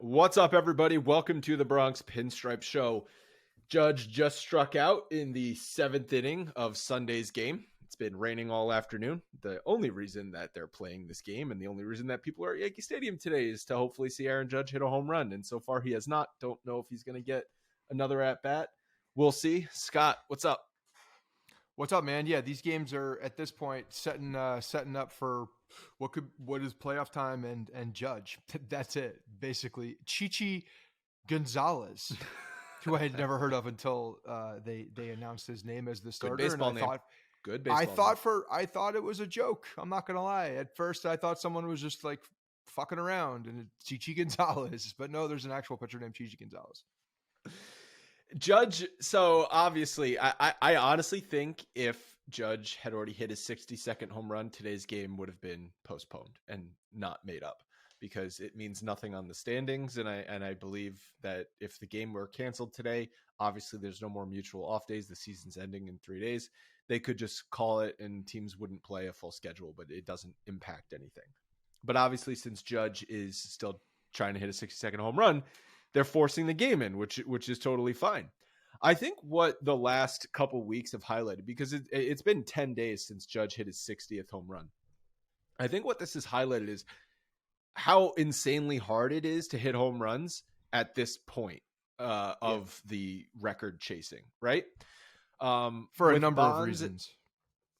What's up, everybody? Welcome to the Bronx Pinstripes show. Judge just struck out in the 7th inning of Sunday's game. It's been raining all afternoon. The only reason that they're playing this game and the only reason that people are at Yankee Stadium today is to hopefully see Aaron Judge hit a home run. And so far he has not. Don't know if he's going to get another at bat. We'll see. Scott, what's up? What's up, man? Yeah, these games are at this point setting up for what is playoff time and Judge. That's it, basically. Chichi Gonzalez, who I had never heard of until they announced his name as the starter. Good baseball name. Good baseball. I thought it was a joke. I'm not gonna lie. At first, I thought someone was just like fucking around, and it's Chichi Gonzalez. But no, there's an actual pitcher named Chichi Gonzalez. Judge, so obviously, I honestly think if Judge had already hit his 62nd home run, today's game would have been postponed and not made up because it means nothing on the standings. And I believe that if the game were canceled today, obviously there's no more mutual off days. The season's ending in 3 days. They could just call it and teams wouldn't play a full schedule, but it doesn't impact anything. But obviously, since Judge is still trying to hit a 62nd home run, they're forcing the game in, which is totally fine. I think what the last couple weeks have highlighted, because it's been 10 days since Judge hit his 60th home run. I think what this has highlighted is how insanely hard it is to hit home runs at this point of the record chasing, right? For a number of reasons.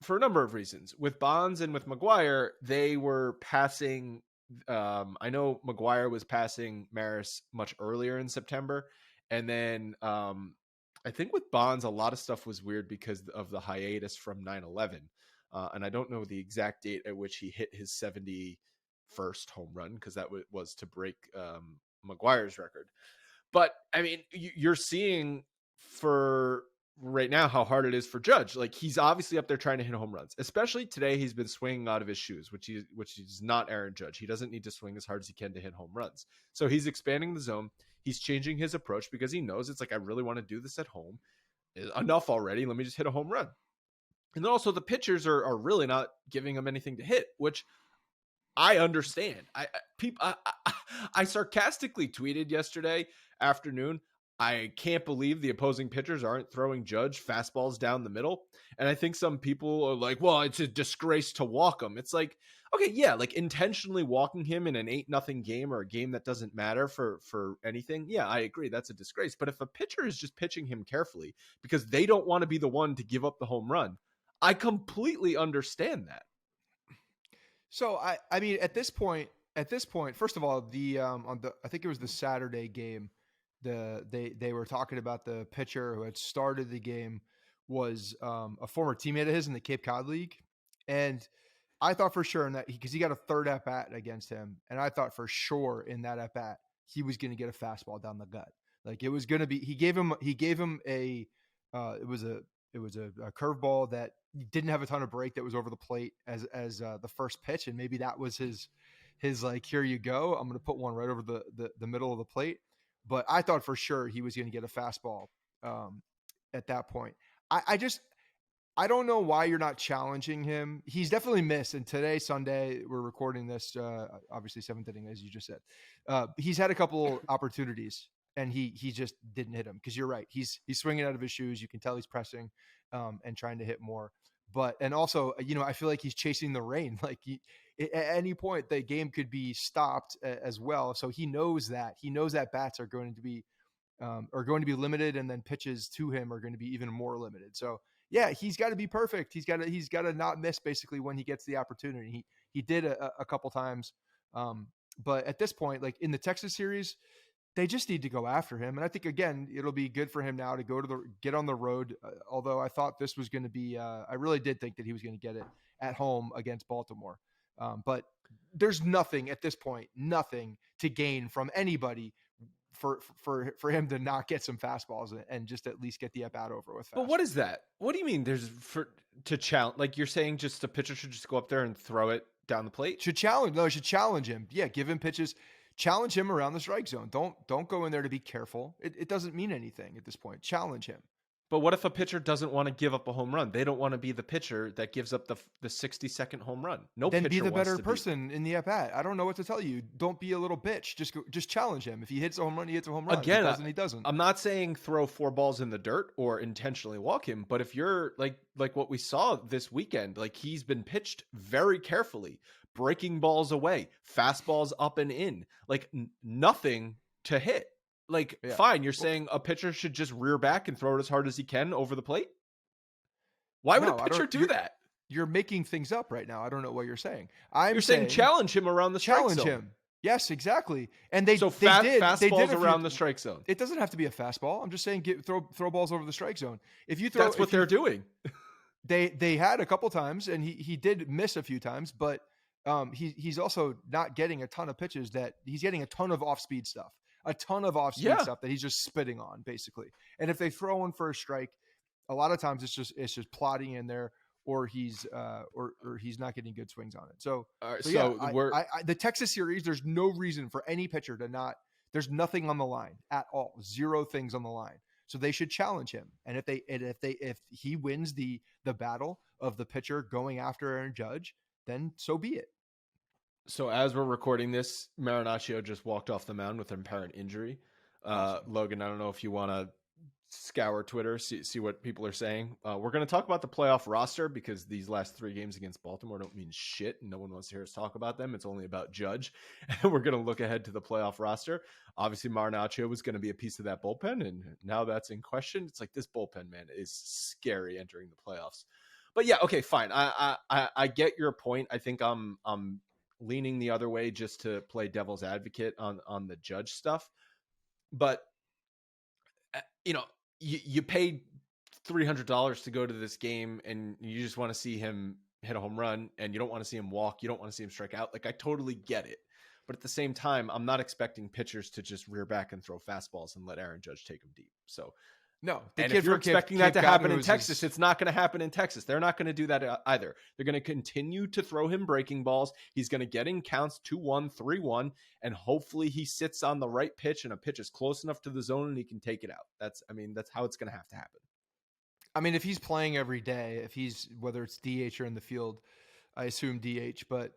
For a number of reasons. With Bonds and with McGuire, they were passing. I know McGuire was passing Maris much earlier in September. And then I think with Bonds, a lot of stuff was weird because of the hiatus from 9/11. And I don't know the exact date at which he hit his 71st home run because that was to break McGuire's record. But, I mean, you're seeing for right now how hard it is for Judge. Like, he's obviously up there trying to hit home runs, especially today. He's been swinging out of his shoes, which is not Aaron Judge. He doesn't need to swing as hard as he can to hit home runs. So he's expanding the zone. He's changing his approach because he knows it's like, I really want to do this at home. Enough already. Let me just hit a home run. And then also the pitchers are really not giving him anything to hit, which I understand. I sarcastically tweeted yesterday afternoon, I can't believe the opposing pitchers aren't throwing Judge fastballs down the middle. And I think some people are like, well, it's a disgrace to walk him. It's like, okay, yeah, like intentionally walking him in an 8-0 game or a game that doesn't matter for anything. Yeah, I agree. That's a disgrace. But if a pitcher is just pitching him carefully because they don't want to be the one to give up the home run, I completely understand that. So I mean, at this point, first of all, I think it was the Saturday game, they were talking about the pitcher who had started the game was a former teammate of his in the Cape Cod League. And I thought for sure in that because he got a third at bat against him. And I thought for sure in that at bat, he was going to get a fastball down the gut. Like it was going to be, he gave him it was a curveball that didn't have a ton of break that was over the plate as the first pitch. And maybe that was his like, here you go. I'm going to put one right over the middle of the plate. But I thought for sure he was going to get a fastball at that point. I don't know why you're not challenging him. He's definitely missed. And today, Sunday, we're recording this, obviously 7th inning, as you just said. He's had a couple opportunities, and he just didn't hit them. Because you're right. He's swinging out of his shoes. You can tell he's pressing and trying to hit more. And also, I feel like he's chasing the rain. Like at any point, the game could be stopped as well. So he knows that. He knows that bats are going to be limited, and then pitches to him are going to be even more limited. So yeah, he's got to be perfect. He's got to not miss basically when he gets the opportunity. He did a couple times, but at this point, like in the Texas series, they just need to go after him. And I think again, it'll be good for him now to get on the road. Although I thought this was going to be, I really did think that he was going to get it at home against Baltimore. But there's nothing at this point, nothing to gain from anybody for him to not get some fastballs and just at least get the at bat over with. But what is that? What do you mean? To challenge? Like you're saying, just a pitcher should just go up there and throw it down the plate? Should challenge him. Yeah, give him pitches. Challenge him around the strike zone. Don't go in there to be careful. It doesn't mean anything at this point. Challenge him. But what if a pitcher doesn't want to give up a home run? They don't want to be the pitcher that gives up the 60-second home run. No Then pitcher be the wants better to person in the at bat. I don't know what to tell you. Don't be a little bitch. Just challenge him. If he hits a home run, he hits a home run. Again, if he doesn't, he doesn't. I'm not saying throw 4 balls in the dirt or intentionally walk him, but if you're like what we saw this weekend, like he's been pitched very carefully, breaking balls away, fastballs up and in, like nothing to hit. Like, fine, you're saying a pitcher should just rear back and throw it as hard as he can over the plate? Why would a pitcher do that? You're making things up right now. I don't know what you're saying. You're saying challenge him around the strike zone. Challenge him. Yes, exactly. And they did fastballs around the strike zone. It doesn't have to be a fastball. I'm just saying throw balls over the strike zone. If you throw, that's what they're doing. They had a couple times, and he did miss a few times, but he's also not getting a ton of pitches that he's getting a ton of off speed stuff. A ton of off-speed stuff that he's just spitting on, basically. And if they throw one for a strike, a lot of times it's just plotting in there, or he's not getting good swings on it. So the Texas series, there's no reason for any pitcher to not. There's nothing on the line at all. 0 things on the line. So they should challenge him. And if he wins the battle of the pitcher going after Aaron Judge, then so be it. So as we're recording this, Marinaccio just walked off the mound with an apparent injury. Logan, I don't know if you want to scour Twitter, see what people are saying. We're going to talk about the playoff roster because these last 3 games against Baltimore don't mean shit. And no one wants to hear us talk about them. It's only about Judge. And we're going to look ahead to the playoff roster. Obviously, Marinaccio was going to be a piece of that bullpen. And now that's in question. It's like this bullpen, man, is scary entering the playoffs. But yeah, okay, fine. I get your point. I think I'm leaning the other way just to play devil's advocate on the Judge stuff. But, you paid $300 to go to this game and you just want to see him hit a home run and you don't want to see him walk. You don't want to see him strike out. Like, I totally get it. But at the same time, I'm not expecting pitchers to just rear back and throw fastballs and let Aaron Judge take them deep. So no, and if you're expecting that to happen in Texas, it's not going to happen in Texas. They're not going to do that either. They're going to continue to throw him breaking balls. He's going to get in counts 2-1, 3-1, and hopefully he sits on the right pitch and a pitch is close enough to the zone and he can take it out. That's how it's going to have to happen. I mean, if he's playing every day, whether it's DH or in the field, I assume DH, but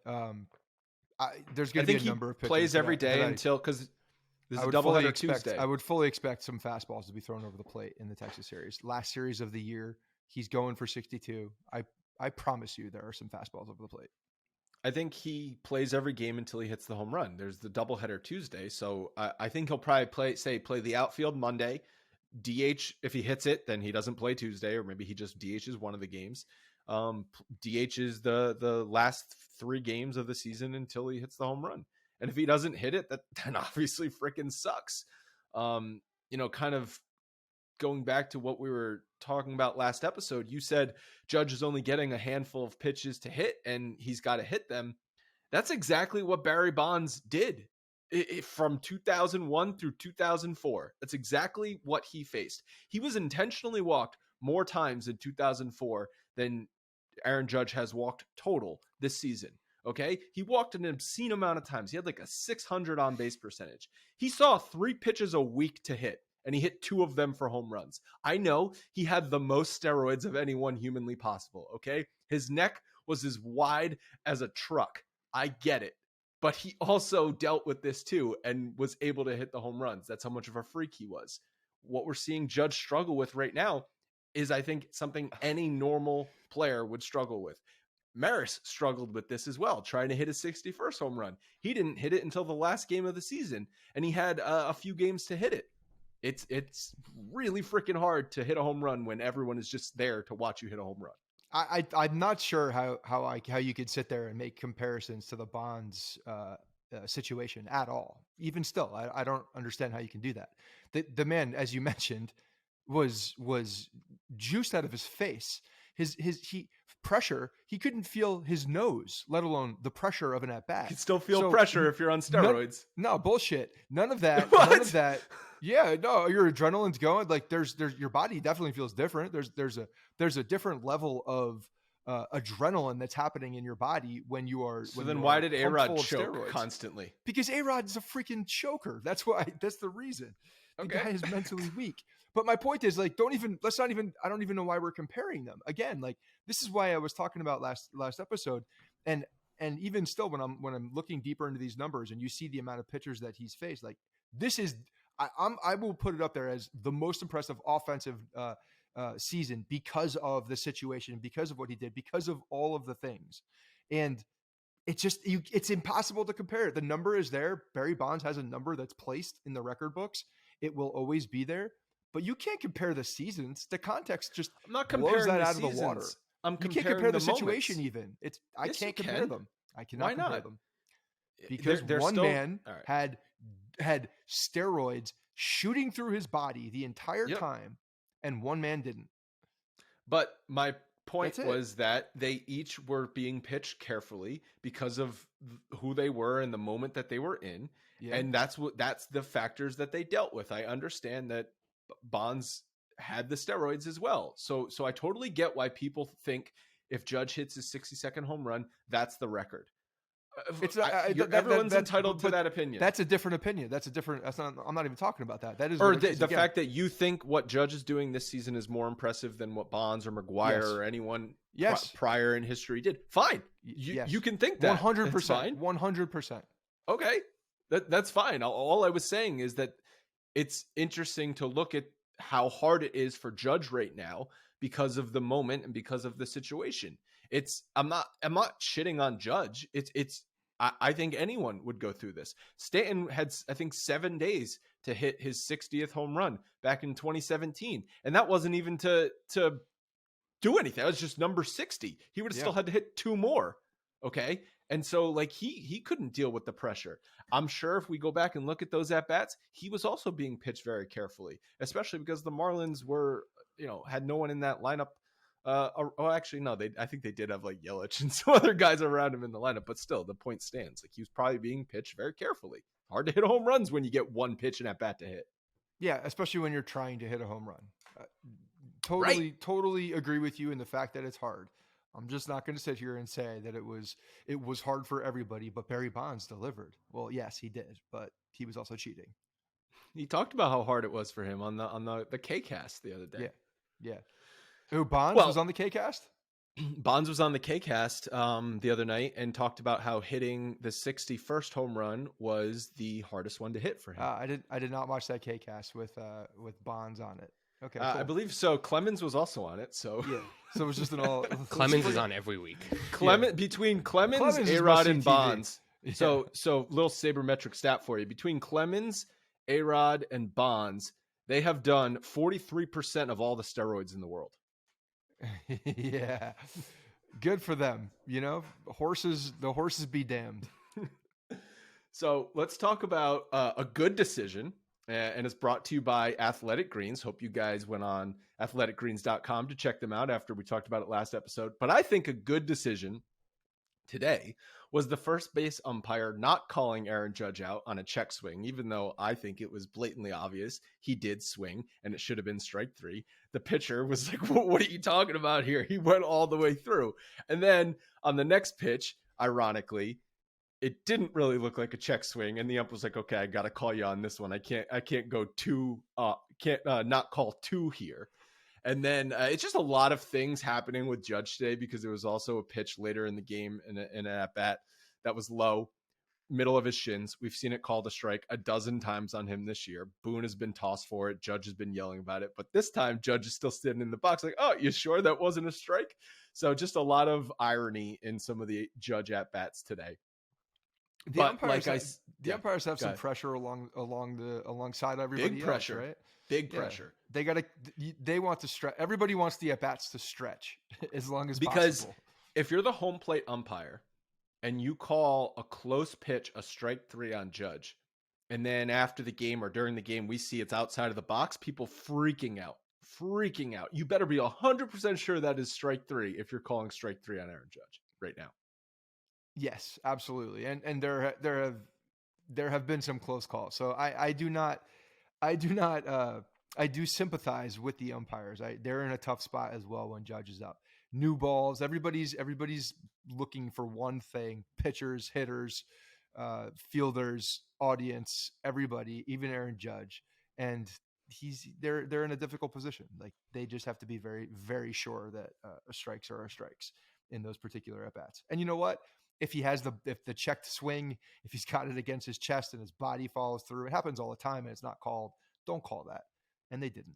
there's going to be a number of pitchers plays every day until because. This is a doubleheader Tuesday. I would fully expect some fastballs to be thrown over the plate in the Texas series. Last series of the year, he's going for 62. I promise you there are some fastballs over the plate. I think he plays every game until he hits the home run. There's the doubleheader Tuesday. So I think he'll probably play the outfield Monday. DH, if he hits it, then he doesn't play Tuesday, or maybe he just DHs one of the games. DHs the last 3 games of the season until he hits the home run. And if he doesn't hit it, that then obviously freaking sucks. Kind of going back to what we were talking about last episode, you said Judge is only getting a handful of pitches to hit and he's got to hit them. That's exactly what Barry Bonds did from 2001 through 2004. That's exactly what he faced. He was intentionally walked more times in 2004 than Aaron Judge has walked total this season. Okay, he walked an obscene amount of times. He had like a 600 on base percentage. He saw 3 pitches a week to hit, and he hit 2 of them for home runs. I know he had the most steroids of anyone humanly possible. Okay, his neck was as wide as a truck. I get it, but he also dealt with this too and was able to hit the home runs. That's how much of a freak he was. What we're seeing Judge struggle with right now is, I think, something any normal player would struggle with. Maris struggled with this as well, trying to hit his 61st home run. He didn't hit it until the last game of the season, and he had a few games to hit it. It's really freaking hard to hit a home run when everyone is just there to watch you hit a home run. I'm not sure how you could sit there and make comparisons to the Bonds situation at all. Even still, I don't understand how you can do that. The man, as you mentioned, was juiced out of his face. He pressure, he couldn't feel his nose, let alone the pressure of an at bat. You can still feel pressure if you're on steroids. No bullshit. None of that. What? None of that. Yeah, no, your adrenaline's going. Like there's your body definitely feels different. There's a different level of adrenaline that's happening in your body when you are. So then why did pumped A-Rod full of choke steroids. constantly? Because A-Rod is a freaking choker. That's why. That's the reason. The Okay. guy is mentally weak. But my point is, like, I don't even know why we're comparing them. Again, like, this is why I was talking about last episode. And even still, when I'm looking deeper into these numbers and you see the amount of pitchers that he's faced, like, this is, I will put it up there as the most impressive offensive season because of the situation, because of what he did, because of all of the things. And it's impossible to compare it. The number is there. Barry Bonds has a number that's placed in the record books. It will always be there, but you can't compare the seasons. The context just I'm not blows comparing that the out of the seasons. water. I'm You comparing can't compare the moments. situation even. I Yes, can't you compare can. them. I cannot Why compare not? them because They're one still, man all right. had steroids shooting through his body the entire Yep. time, and one man didn't. But my point That's it. was that they each were being pitched carefully because of who they were and the moment that they were in. Yeah. And that's the factors that they dealt with. I understand that Bonds had the steroids as well. So I totally get why people think if Judge hits his 60-second home run, that's the record. It's everyone's entitled to that opinion. That's a different opinion. I'm not even talking about that. That is, or the fact that you think what Judge is doing this season is more impressive than what Bonds or McGuire or anyone prior in history did. Fine, you can think that 100%. 100%. Okay, that's fine. All I was saying is that it's interesting to look at how hard it is for Judge right now because of the moment and because of the situation. I'm not shitting on Judge. I think anyone would go through this. Stanton had, I think, 7 days to hit his 60th home run back in 2017. And that wasn't even to do anything. That was just number 60. He would have still had to hit 2 more. Okay. And so, like, he couldn't deal with the pressure. I'm sure if we go back and look at those at-bats, he was also being pitched very carefully, especially because the Marlins were, had no one in that lineup. Actually, no, I think they did have like Yelich and some other guys around him in the lineup, but still the point stands. Like, he was probably being pitched very carefully. Hard to hit home runs when you get one pitch and at bat to hit. Yeah. Especially when you're trying to hit a home run. Totally agree with you in the fact that it's hard. I'm just not going to sit here and say that it was hard for everybody, but Barry Bonds delivered. Well, yes, he did, but he was also cheating. He talked about how hard it was for him on the K-Cast the other day. Yeah. Who, Bonds was on the K-Cast? Bonds was on the K-Cast the other night and talked about how hitting the 61st home run was the hardest one to hit for him. I did not watch that K-Cast with Bonds on it. Okay, cool. I believe so. Clemens was also on it. So yeah, so it was just an all. Clemens is on every week. Between Clemens, A-Rod, and Bonds. Yeah. So little sabermetric stat for you. Between Clemens, A-Rod, and Bonds, they have done 43% of all the steroids in the world. Yeah, good for them. The horses be damned. So let's talk about a good decision. And it's brought to you by Athletic Greens. Hope you guys went on athleticgreens.com to check them out after we talked about it last episode. But I think a good decision today was the first base umpire not calling Aaron Judge out on a check swing, even though I think it was blatantly obvious he did swing and it should have been strike 3. The pitcher was like, what are you talking about here? He went all the way through. And then on the next pitch, ironically, it didn't really look like a check swing, and the ump was like, "Okay, I got to call you on this one. I can't go too, not call 2 here." And then it's just a lot of things happening with Judge today because there was also a pitch later in the game in an at bat that was low, middle of his shins. We've seen it called a strike a dozen times on him this year. Boone has been tossed for it. Judge has been yelling about it, but this time Judge is still sitting in the box like, "Oh, you sure that wasn't a strike?" So just a lot of irony in some of the Judge at bats today. The umpires have some pressure alongside everybody. Big pressure, else, right? Big pressure. They want to stretch. Everybody wants the at bats to stretch as long as possible. Because if you're the home plate umpire and you call a close pitch a strike 3 on Judge, and then after the game or during the game we see it's outside of the box, people freaking out. You better be 100% sure that is strike 3 if you're calling strike 3 on Aaron Judge right now. Yes, absolutely. And there have been some close calls. So I do sympathize with the umpires. They're in a tough spot as well when Judge is up. new balls. Everybody's looking for one thing: pitchers, hitters, fielders, audience, everybody, even Aaron Judge. And they're in a difficult position. Like they just have to be very, very sure that strikes are strikes in those particular at bats. And you know what? If the checked swing, if he's got it against his chest and his body follows through, it happens all the time and it's not called. Don't call that. And they didn't.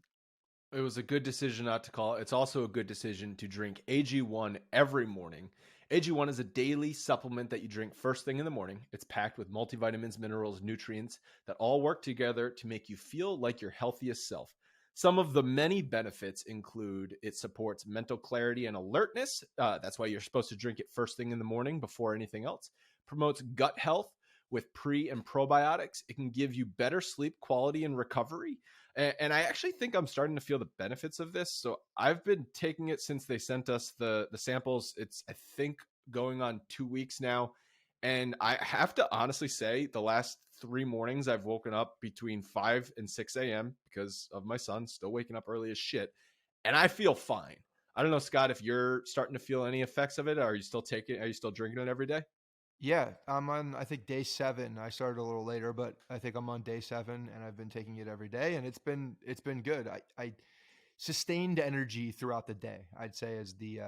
It was a good decision not to call. It's also a good decision to drink AG1 every morning. AG1 is a daily supplement that you drink first thing in the morning. It's packed with multivitamins, minerals, nutrients that all work together to make you feel like your healthiest self. Some of the many benefits include it supports mental clarity and alertness. That's why you're supposed to drink it first thing in the morning before anything else. Promotes gut health with pre and probiotics. It can give you better sleep quality and recovery. And I actually think I'm starting to feel the benefits of this. So I've been taking it since they sent us the samples. It's, I think, going on 2 weeks now. And I have to honestly say the last 3 mornings I've woken up between 5 and 6 a.m. because of my son still waking up early as shit. And I feel fine. I don't know, Scott, if you're starting to feel any effects of it. Are you still drinking it every day? Yeah, I'm on, I think, day 7. I started a little later, but I think I'm on day 7 and I've been taking it every day and it's been good. I sustained energy throughout the day, I'd say is the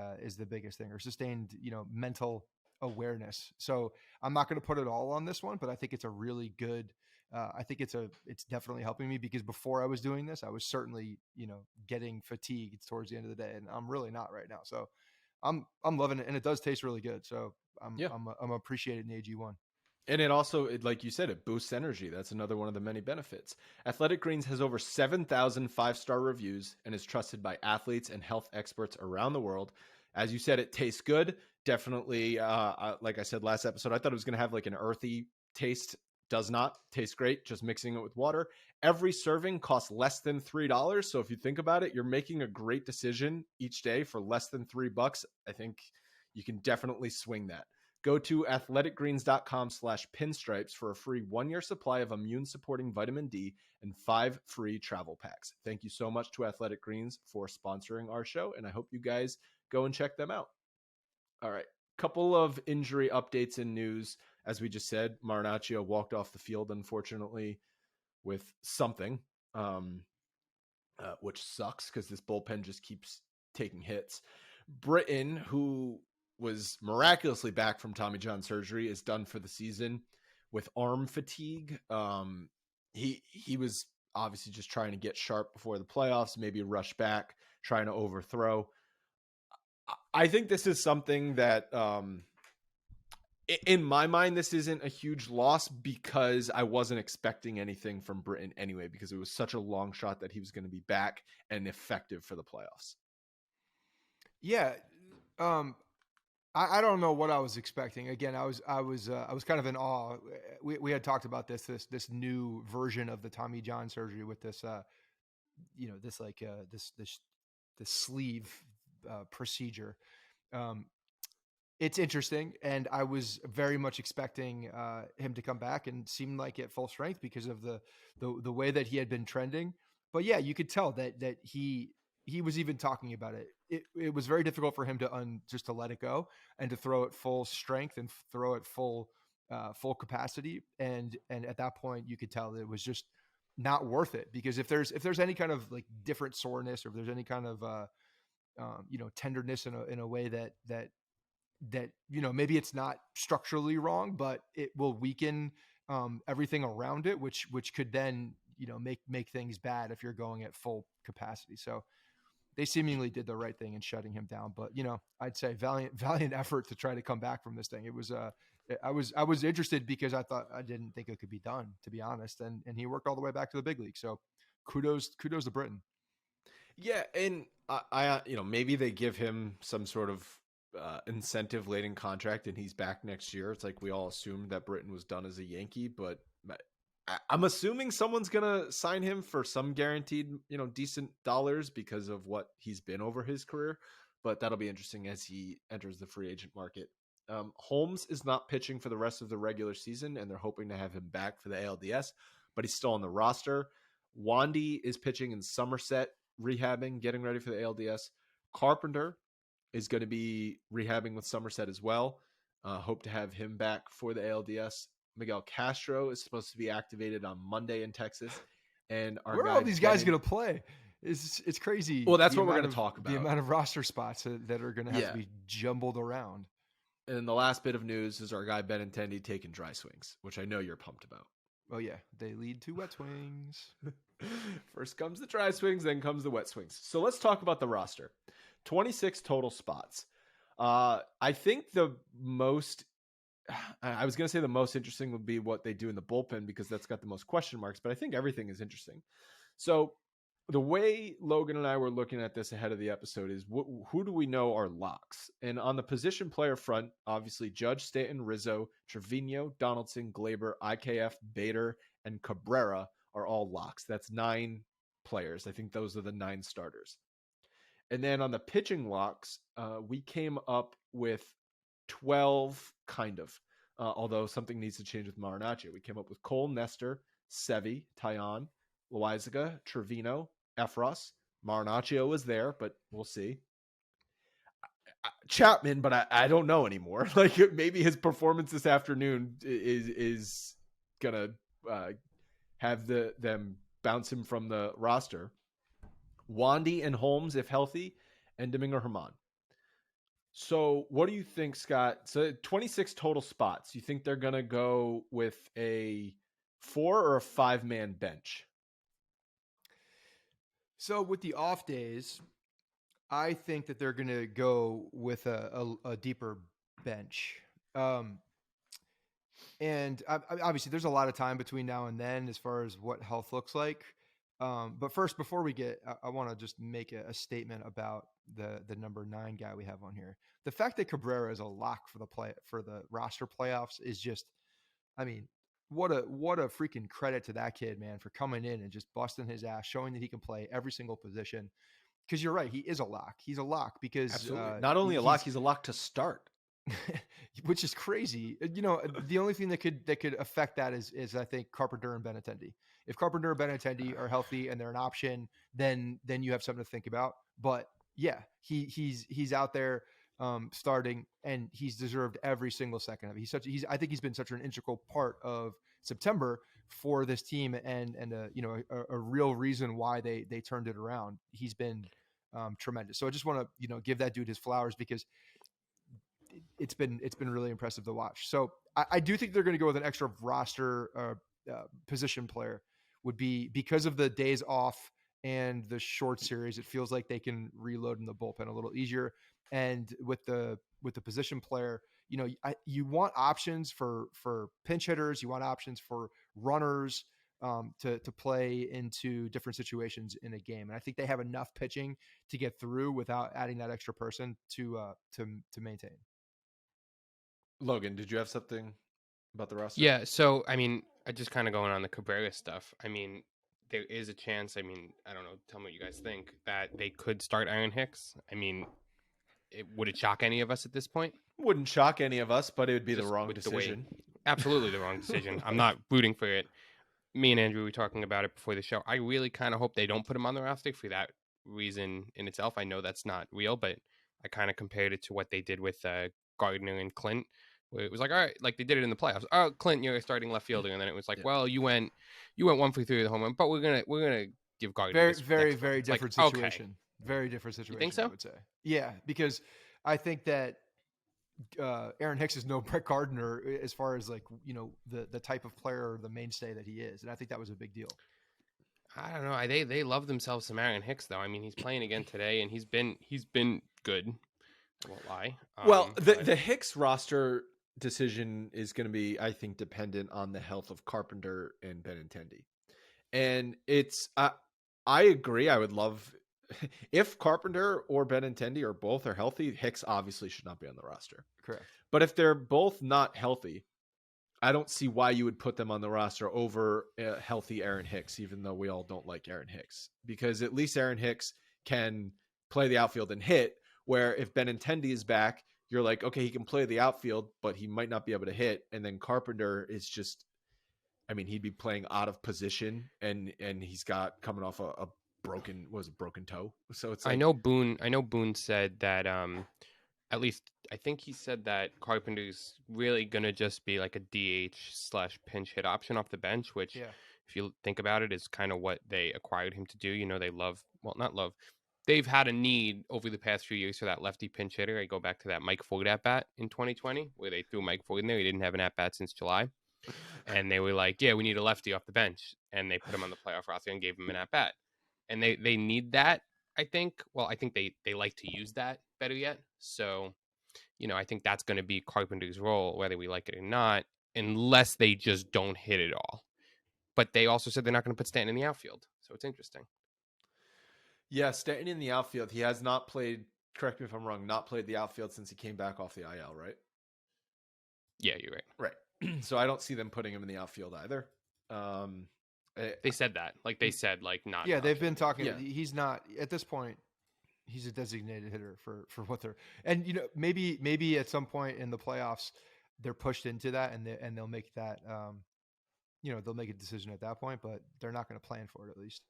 biggest thing, or sustained, mental awareness. So I'm not going to put it all on this one, but I think it's a really good, I think it's definitely helping me, because before I was doing this, I was certainly, getting fatigued towards the end of the day, and I'm really not right now. So I'm loving it, and it does taste really good. So Yeah. I'm appreciating the AG1. And it also, like you said, it boosts energy. That's another one of the many benefits. Athletic Greens has over 7,000 5-star reviews and is trusted by athletes and health experts around the world. As you said, it tastes good. Definitely, like I said last episode, I thought it was going to have like an earthy taste. Does not taste great, just mixing it with water. Every serving costs less than $3. So if you think about it, you're making a great decision each day for less than $3. I think you can definitely swing that. Go to athleticgreens.com/pinstripes for a free 1-year supply of immune supporting vitamin D and 5 free travel packs. Thank you so much to Athletic Greens for sponsoring our show, and I hope you guys go and check them out. All right. Couple of injury updates and news. As we just said, Marinaccio walked off the field, unfortunately, with something, which sucks because this bullpen just keeps taking hits. Britton, who was miraculously back from Tommy John surgery, is done for the season with arm fatigue. He was obviously just trying to get sharp before the playoffs, maybe rush back, trying to overthrow. I think this is something that, in my mind, this isn't a huge loss because I wasn't expecting anything from Britton anyway, because it was such a long shot that he was going to be back and effective for the playoffs. Yeah. I don't know what I was expecting. Again, I was kind of in awe. We had talked about this new version of the Tommy John surgery with this this sleeve procedure. It's interesting, and I was very much expecting him to come back and seem like at full strength because of the way that he had been trending. But yeah, you could tell that he was even talking about it. It was very difficult for him to just to let it go and to throw it full strength and throw it full capacity. And at that point, you could tell that it was just not worth it, because if there's any kind of like different soreness, or if there's any kind of tenderness in a way that maybe it's not structurally wrong, but it will weaken everything around it, which could then make things bad if you're going at full capacity. So they seemingly did the right thing in shutting him down. But I'd say valiant effort to try to come back from this thing. It was I was interested because I didn't think it could be done, to be honest, and he worked all the way back to the big league. So kudos to Britton. Yeah, and I maybe they give him some sort of incentive laden contract and he's back next year. It's like we all assumed that Britton was done as a Yankee, but I'm assuming someone's gonna sign him for some guaranteed, decent dollars because of what he's been over his career. But that'll be interesting as he enters the free agent market. Holmes is not pitching for the rest of the regular season, and they're hoping to have him back for the ALDS, but he's still on the roster. Wandy is pitching in Somerset, rehabbing, getting ready for the ALDS. Carpenter is going to be rehabbing with Somerset as well. Hope to have him back for the ALDS. Miguel Castro is supposed to be activated on Monday in Texas. And our Where are guy all these guys going to play? It's crazy. Well, that's what we're going to talk about. The amount of roster spots that are going to have to be jumbled around. And the last bit of news is our guy Benintendi taking dry swings, which I know you're pumped about. Oh, yeah. They lead to wet swings. First comes the dry swings, then comes the wet swings. So let's talk about the roster. 26 total spots. I think the most interesting would be what they do in the bullpen because that's got the most question marks, but I think everything is interesting. So the way Logan and I were looking at this ahead of the episode is who do we know are locks? And on the position player front, obviously Judge, Stanton, Rizzo, Trevino, Donaldson, Glaber, IKF, Bader, and Cabrera are all locks. That's 9 players. I think those are the 9 starters. And then on the pitching locks, we came up with 12, kind of. Although something needs to change with Marinaccio. We came up with Cole, Nestor, Sevi, Taillon, Loaizaga, Trevino, Efros. Marinaccio was there, but we'll see. Chapman, but I don't know anymore. Like maybe his performance this afternoon is gonna have them bounce him from the roster. Wandy and Holmes, if healthy, and Domingo Herman. So what do you think, Scott? So 26 total spots. You think they're going to go with a 4 or a 5-man bench? So with the off days, I think that they're going to go with a deeper bench. And obviously there's a lot of time between now and then as far as what health looks like. But first, before we get, I want to just make a statement about the number 9 guy we have on here. The fact that Cabrera is a lock for the roster playoffs is just, I mean, what a freaking credit to that kid, man, for coming in and just busting his ass, showing that he can play every single position. Because you're right, he is a lock. He's a lock because not only a lock, he's a lock to start. Which is crazy. You know, the only thing that could affect that is I think Carpenter and Benintendi. If Carpenter and Benintendi are healthy and they're an option, then you have something to think about. But yeah, he's out there starting, and he's deserved every single second of it. I think he's been such an integral part of September for this team, and a real reason why they turned it around. He's been tremendous. So I just want to give that dude his flowers because it's been really impressive to watch. So I do think they're going to go with an extra roster position player. Would be because of the days off and the short series. It feels like they can reload in the bullpen a little easier. And with the position player, you want options for pinch hitters. You want options for runners to play into different situations in a game. And I think they have enough pitching to get through without adding that extra person to maintain. Logan, did you have something about the roster? Yeah, so I mean, I just kind of going on the Cabrera stuff. I mean, there is a chance. I mean, I don't know. Tell me what you guys think that they could start Aaron Hicks. I mean, would it shock any of us at this point? Wouldn't shock any of us, but it would be Just the wrong decision. Absolutely the wrong decision. I'm not rooting for it. Me and Andrew were talking about it before the show. I really kind of hope they don't put him on the roster for that reason in itself. I know that's not real, but I kind of compared it to what they did with Gardner and Clint. It was like, all right, like they did it in the playoffs. Oh, Clint, you're starting left fielder, and then it was like, well, you went 1 for 3 of the home run, but we're gonna give Gardner very different situation. Okay. Very different situation. You think so? I would say, yeah, because I think that Aaron Hicks is no Brett Gardner as far as the type of player or the mainstay that he is, and I think that was a big deal. I don't know. They love themselves some Aaron Hicks though. I mean, he's playing again today, and he's been good. I won't lie. Well, the Hicks roster decision is going to be, I think, dependent on the health of Carpenter and Benintendi. And it's, I agree. I would love if Carpenter or Benintendi or both are healthy, Hicks obviously should not be on the roster. Correct. But if they're both not healthy, I don't see why you would put them on the roster over a healthy Aaron Hicks, even though we all don't like Aaron Hicks, because at least Aaron Hicks can play the outfield and hit, where if Benintendi is back, you're like, okay, he can play the outfield, but he might not be able to hit. And then Carpenter is just, I mean, he'd be playing out of position, and he's got coming off a broken toe. So it's like, I know Boone said that at least I think he said that Carpenter's really gonna just be like a DH / pinch hit option off the bench, which Yeah. if you think about it is kind of what they acquired him to do. You know, they love, well, not love. They've had a need over the past few years for that lefty pinch hitter. I go back to that Mike Ford at bat in 2020 where they threw Mike Ford in there. He didn't have an at bat since July. And they were like, yeah, we need a lefty off the bench. And they put him on the playoff roster and gave him an at bat. And they need that, I think. Well, I think they like to use that better yet. So, you know, I think that's going to be Carpenter's role, whether we like it or not, unless they just don't hit it all. But they also said they're not going to put Stanton in the outfield. So it's interesting. yeah, Stanton in the outfield. He has not played, correct me if I'm wrong, not played the outfield since he came back off the IL, right? Yeah, you're right. Right. So I don't see them putting him in the outfield either. They said that. Like they said, like not. Yeah, they've been talking. Yeah. He's not at this point. He's a designated hitter for what they're, and you know, maybe at some point in the playoffs they're pushed into that and they'll make that you know, they'll make a decision at that point, but they're not going to plan for it at least.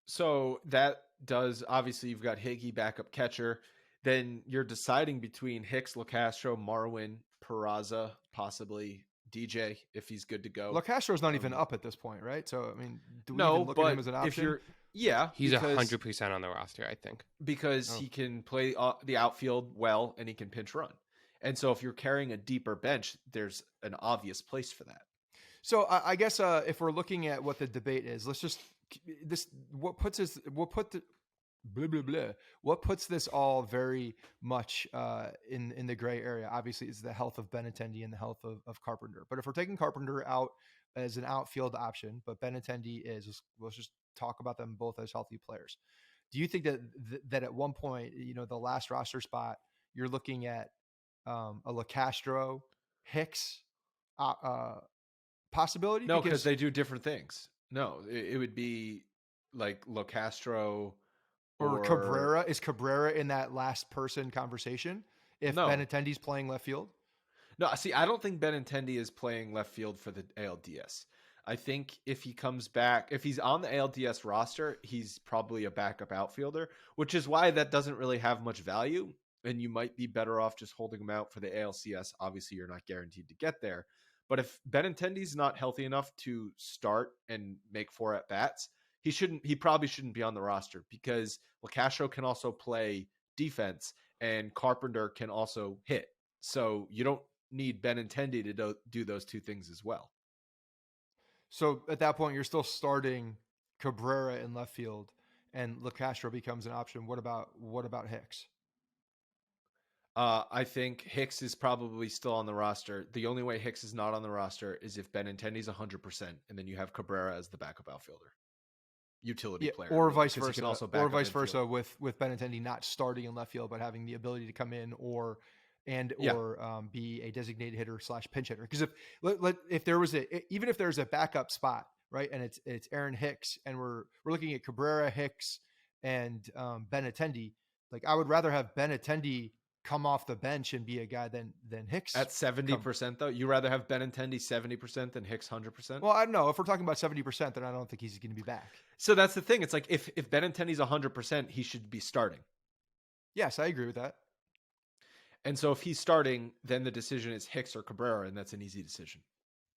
So that does, obviously you've got Higgy backup catcher. Then you're deciding between Hicks, LaCastro, Marwin, Peraza, possibly DJ if he's good to go. LaCastro's not even up at this point, right? So I mean, do we No, even look but at him as an option? if you're, yeah, He's because- 100% on the roster, I think. because he can play the outfield well and he can pinch run. And so if you're carrying a deeper bench, there's an obvious place for that. So I guess if we're looking at what the debate is, let's just what puts this all very much in the gray area. Obviously, is the health of Benintendi and the health of Carpenter. But if we're taking Carpenter out as an outfield option, but Benintendi is, let's just talk about them both as healthy players. Do you think that at one point, you know, the last roster spot, you're looking at a LaCastro, Hicks possibility? No, because they do different things. No, it would be like LaCastro or Cabrera. Is Cabrera in that last person conversation if Benintendi's playing left field? No, see, I don't think Benintendi is playing left field for the ALDS. I think if he comes back, if he's on the ALDS roster, he's probably a backup outfielder, which is why that doesn't really have much value. And you might be better off just holding him out for the ALCS. Obviously, you're not guaranteed to get there. But if Benintendi's not healthy enough to start and make 4 at-bats, he probably shouldn't be on the roster because LaCastro can also play defense and Carpenter can also hit. So you don't need Benintendi to do those two things as well. So at that point, you're still starting Cabrera in left field and LaCastro becomes an option. What about Hicks? I think Hicks is probably still on the roster. The only way Hicks is not on the roster is if Benintendi's 100%, and then you have Cabrera as the backup outfielder, utility player, or vice versa. Or vice versa with Benintendi not starting in left field, but having the ability to come in or be a designated hitter / pinch hitter. Because if there was even if there's a backup spot, right, and it's Aaron Hicks, and we're looking at Cabrera, Hicks, and Benintendi, like I would rather have Benintendi come off the bench and be a guy than Hicks at 70%. Though you rather have Benintendi 70% than Hicks 100%. Well, I don't know if we're talking about 70%, then I don't think he's going to be back. So that's the thing. It's like if Benintendi's 100%, he should be starting. Yes, I agree with that. And so if he's starting, then the decision is Hicks or Cabrera, and that's an easy decision.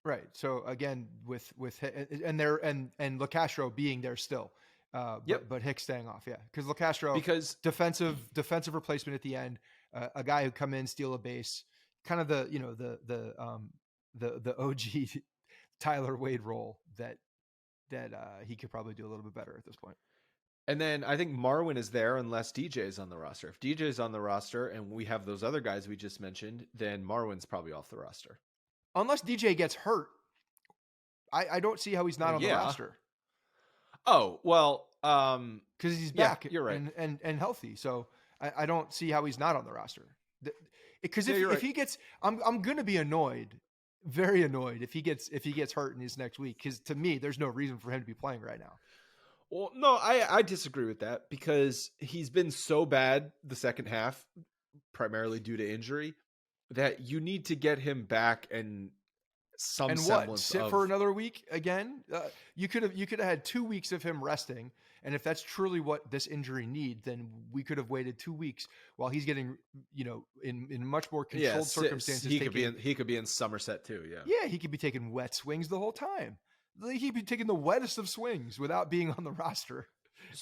Right. So again, with LaCastro being there still, but Hicks staying off, because LaCastro defensive replacement at the end, a guy who come in, steal a base, kind of the OG Tyler Wade role that he could probably do a little bit better at this point. And then I think Marwin is there unless DJ is on the roster. If DJ is on the roster and we have those other guys we just mentioned, then Marwin's probably off the roster. Unless DJ gets hurt, I don't see how he's not on the roster. Oh, well, because he's back, you're right, and healthy. So I don't see how he's not on the roster. Because if he gets, I'm going to be annoyed, very annoyed if he gets hurt in his next week. Because to me, there's no reason for him to be playing right now. Well, no, I disagree with that because he's been so bad the second half, primarily due to injury, that you need to get him back and some and semblance sit of for another week again. You could have had 2 weeks of him resting, and if that's truly what this injury needs, then we could have waited 2 weeks while he's getting, in much more controlled circumstances. He could be in Somerset too. Yeah, he could be taking wet swings the whole time. He'd be taking the wettest of swings without being on the roster.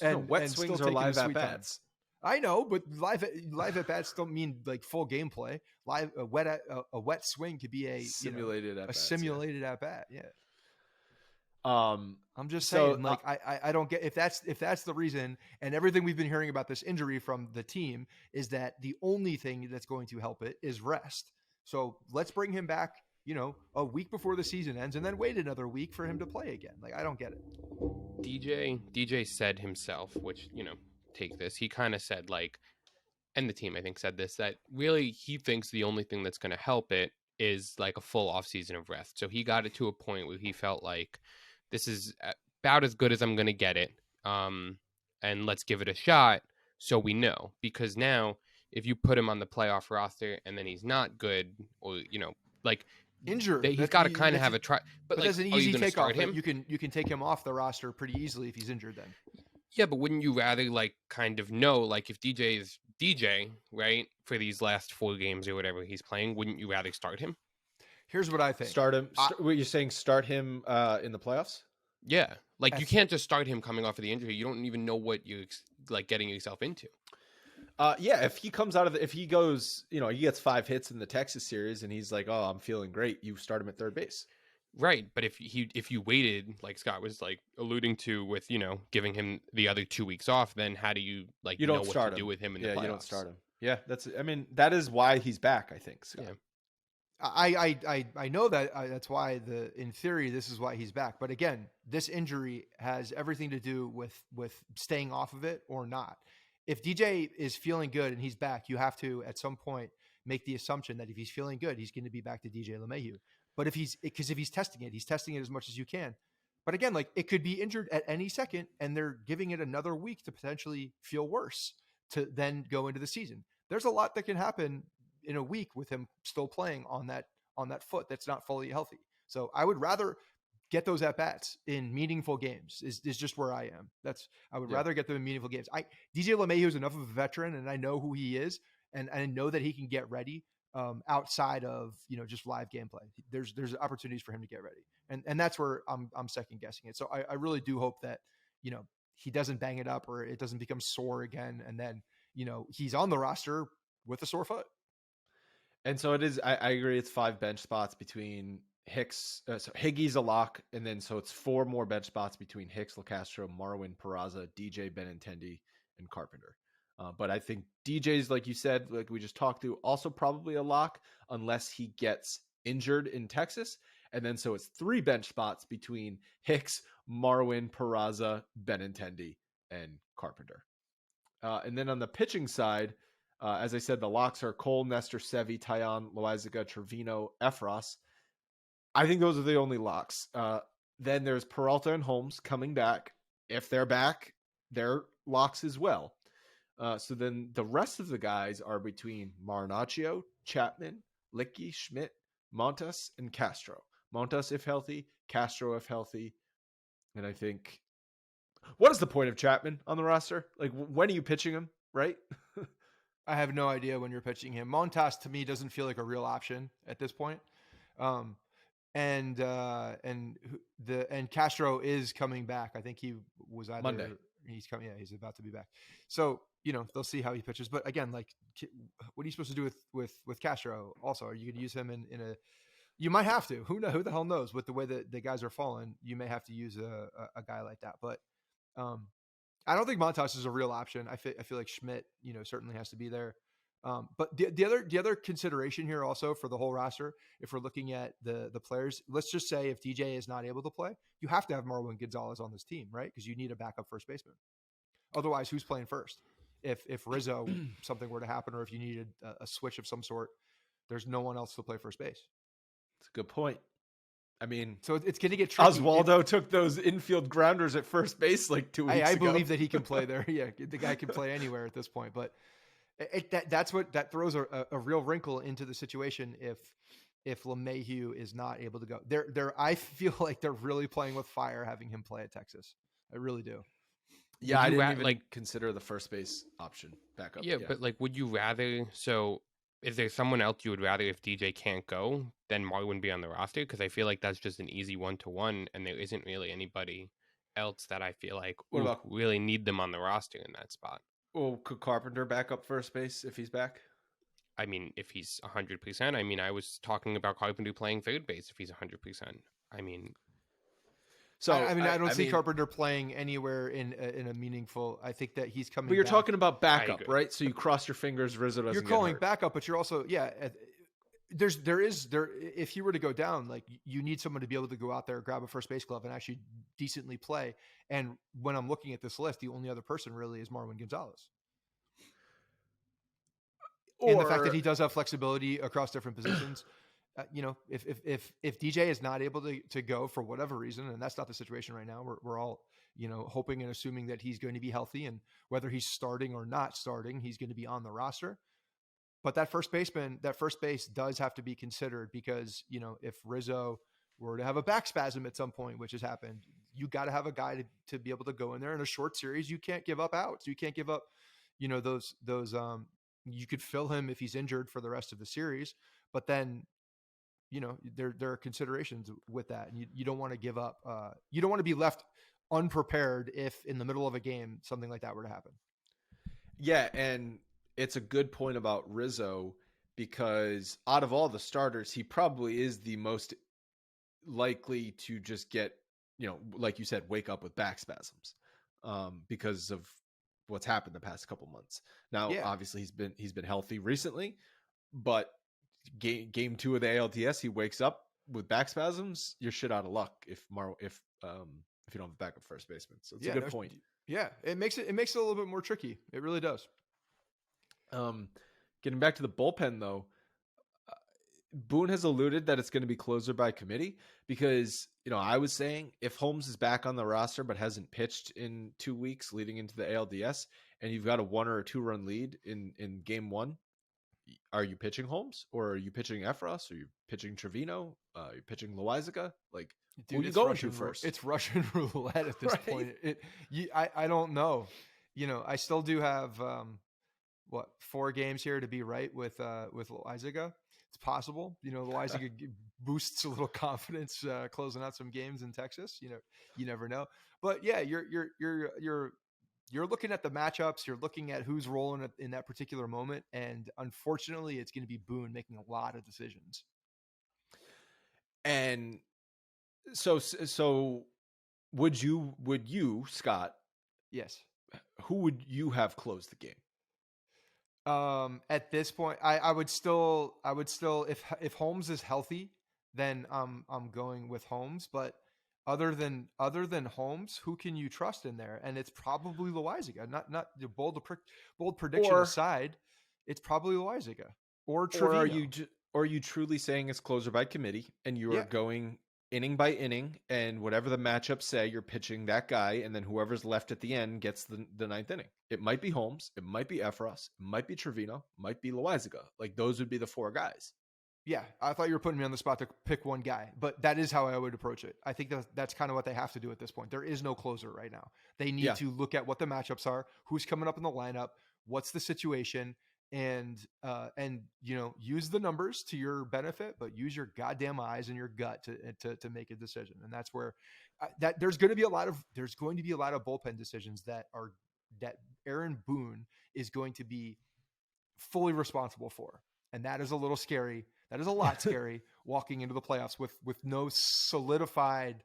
And wet swings are live at bats. I know, but live at bats don't mean like full gameplay. A wet swing could be a simulated at bat. Yeah. I'm just so, saying, I don't get if that's the reason, and everything we've been hearing about this injury from the team is that the only thing that's going to help it is rest. So let's bring him back, a week before the season ends, and then wait another week for him to play again. Like, I don't get it. DJ said himself, which, take this. He kind of said, and the team, I think, said this, that really he thinks the only thing that's going to help it is like a full off season of rest. So he got it to a point where he felt like this is about as good as I'm going to get it. And let's give it a shot so we know. Because now, if you put him on the playoff roster and then he's not good, or, injured, he's got to kind of have a try. But that's an easy takeoff. You can take him off the roster pretty easily if he's injured then. Yeah, but wouldn't you rather kind of know, if DJ is DJ, right, for these last 4 games or whatever he's playing, wouldn't you rather start him? Here's what I think. Start him. What you're saying? Start him in the playoffs? Yeah, you can't just start him coming off of the injury. You don't even know what you're getting yourself into. Yeah, if he comes out of if he goes, he gets 5 hits in the Texas series and he's like, oh, I'm feeling great. You start him at third base. Right, but if you waited, like Scott was alluding to with giving him the other 2 weeks off, then how do you you know don't what start to do with him in the playoffs? You don't start him. Yeah, that is why he's back, I think. Scott. Yeah. I know that that's why in theory this is why he's back. But again, this injury has everything to do with staying off of it or not. If DJ is feeling good and he's back, you have to at some point make the assumption that if he's feeling good, he's going to be back to DJ LeMahieu. But if he's testing it as much as you can. But again, it could be injured at any second, and they're giving it another week to potentially feel worse to then go into the season. There's a lot that can happen in a week with him still playing on that foot that's not fully healthy. So I would rather get those at bats in meaningful games is just where I am. I would rather get them in meaningful games. DJ LeMahieu is enough of a veteran, and I know who he is, and I know that he can get ready outside of just live gameplay. There's opportunities for him to get ready, and that's where I'm second guessing it. So I really do hope that he doesn't bang it up or it doesn't become sore again, and then he's on the roster with a sore foot. And so it is. I agree. It's 5 bench spots between Hicks. So Higgy's a lock, and then so it's 4 more bench spots between Hicks, LeCastro, Marwin, Peraza, DJ Benintendi, and Carpenter. But I think DJ's, like you said, like we just talked through, also probably a lock unless he gets injured in Texas. And then so it's 3 bench spots between Hicks, Marwin, Peraza, Benintendi, and Carpenter. And then on the pitching side, as I said, the locks are Cole, Nestor, Sevy, Taillon, Loaizaga, Trevino, Efros. I think those are the only locks. Then there's Peralta and Holmes coming back. If they're back, they're locks as well. So then the rest of the guys are between Marinaccio, Chapman, Licky, Schmidt, Montas, and Castro. Montas if healthy, Castro if healthy. And I think, what is the point of Chapman on the roster? When are you pitching him, right? I have no idea when you're pitching him. Montas to me doesn't feel like a real option at this point. And Castro is coming back. I think he was either Monday. He's coming. Yeah, he's about to be back. So they'll see how he pitches. But again, what are you supposed to do with Castro? Also, are you going to use him in a? You might have to. Who the hell knows? With the way that the guys are falling, you may have to use a guy like that. But I don't think Montas is a real option. I feel like Schmidt, certainly has to be there. But the other consideration here also for the whole roster, if we're looking at the players, let's just say if DJ is not able to play, you have to have Marwin Gonzalez on this team, right? Because you need a backup first baseman. Otherwise, who's playing first? If Rizzo something were to happen, or if you needed a switch of some sort, there's no one else to play first base. That's a good point. I mean, so it's going to get tricky. Oswaldo took those infield grounders at first base 2 weeks ago. I believe that he can play there. Yeah, the guy can play anywhere at this point. But that throws a real wrinkle into the situation if LeMahieu is not able to go. I feel like they're really playing with fire having him play at Texas. I really do. Yeah, I didn't even consider the first base option backup. Yeah, but like, would you rather? So, is there someone else you would rather if DJ can't go, then Marwin be on the roster? Because I feel like that's just an easy 1-to-1, and there isn't really anybody else that I feel like really need them on the roster in that spot. Well, could Carpenter back up first base if he's back? I mean, if he's 100%. I mean, I was talking about Carpenter playing third base if he's 100%. I mean. So I don't see Carpenter playing anywhere in a meaningful. I think that he's coming. But you're talking about backup, right? So you cross your fingers. Rizzo doesn't. You're calling backup, but you're also If he were to go down, like you need someone to be able to go out there, grab a first base glove, and actually decently play. And when I'm looking at this list, the only other person really is Marwin Gonzalez. And the fact that he does have flexibility across different positions. If DJ is not able to go for whatever reason, and that's not the situation right now, we're all, hoping and assuming that he's going to be healthy, and whether he's starting or not starting, he's going to be on the roster. But that first base does have to be considered because, if Rizzo were to have a back spasm at some point, which has happened, you got to have a guy to be able to go in there in a short series. You can't give up outs. You can't give up, those you could fill him if he's injured for the rest of the series, but then, there are considerations with that. And you don't want to give up. You don't want to be left unprepared if in the middle of a game, something like that were to happen. Yeah. And it's a good point about Rizzo because out of all the starters, he probably is the most likely to just get, like you said, wake up with back spasms because of what's happened the past couple months. Now, obviously he's been healthy recently, but game 2 of the ALDS, he wakes up with back spasms. You're shit out of luck if you don't have a backup first baseman. So it's a good point. Yeah, it makes it a little bit more tricky. It really does. Getting back to the bullpen though, Boone has alluded that it's going to be closer by committee because, I was saying if Holmes is back on the roster but hasn't pitched in 2 weeks leading into the ALDS and you've got a 1 or a 2 run lead in game 1, are you pitching Holmes or are you pitching Efros? Are you pitching Trevino? Are you pitching Loizaga? Like, dude, who are you going to first? It's Russian roulette at this point. I don't know. I still do have 4 games here to be right with Loizaga. It's possible. Loizaga boosts a little confidence closing out some games in Texas. You never know. But yeah, you're looking at the matchups. You're looking at who's rolling in that particular moment. And unfortunately, it's going to be Boone making a lot of decisions. And so would you, Scott? Yes. Who would you have closed the game? At this point, I would still, if Holmes is healthy, then I'm going with Holmes. But other than Holmes, who can you trust in there? And it's probably Loizaga. Not the bold prediction aside, it's probably Loizaga or Trevino. Or are you truly saying it's closer by committee and you are going inning by inning, and whatever the matchups say, you're pitching that guy, and then whoever's left at the end gets the ninth inning? It might be Holmes, it might be Efros, it might be Trevino, it might be Loizaga. Like, those would be the 4 guys. Yeah, I thought you were putting me on the spot to pick one guy, but that is how I would approach it. I think that's kind of what they have to do at this point. There is no closer right now. They need to look at what the matchups are, who's coming up in the lineup, what's the situation, and use the numbers to your benefit, but use your goddamn eyes and your gut to make a decision. And that's where there's going to be a lot of bullpen decisions that Aaron Boone is going to be fully responsible for. And that is a little scary. That is a lot scary walking into the playoffs with no solidified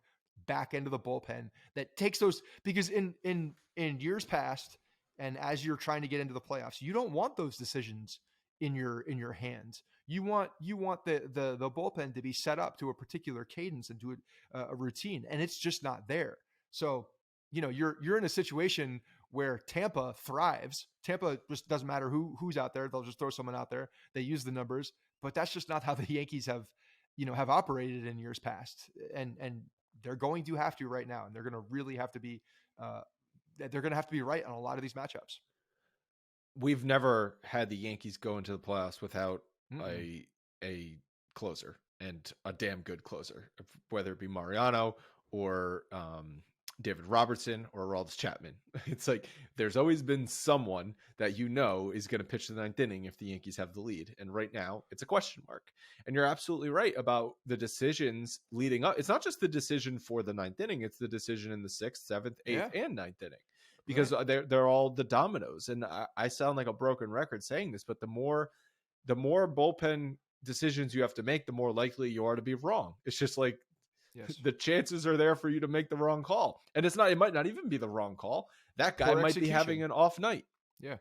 back end of the bullpen that takes those, because in years past, and as you're trying to get into the playoffs, you don't want those decisions in your hands. You want the bullpen to be set up to a particular cadence and to a routine, and it's just not there. So, you're in a situation where Tampa thrives. Tampa just doesn't matter who's out there. They'll just throw someone out there. They use the numbers, but that's just not how the Yankees have operated in years past. And they're going to have to right now. And they're going to really have to be, they're going to have to be right on a lot of these matchups. We've never had the Yankees go into the playoffs without a closer. and a damn good closer, whether it be Mariano or David Robertson or Aroldis Chapman. It's like there's always been someone that is going to pitch the ninth inning if the Yankees have the lead. And right now it's a question mark. And you're absolutely right about the decisions leading up. It's not just the decision for the ninth inning, it's the decision in the 6th, 7th, 8th, and ninth inning. Because they're all the dominoes. And I sound like a broken record saying this, but the more bullpen decisions you have to make, the more likely you are to be wrong. It's just like the chances are there for you to make the wrong call. And it might not even be the wrong call. That guy might be having an off night. Yeah.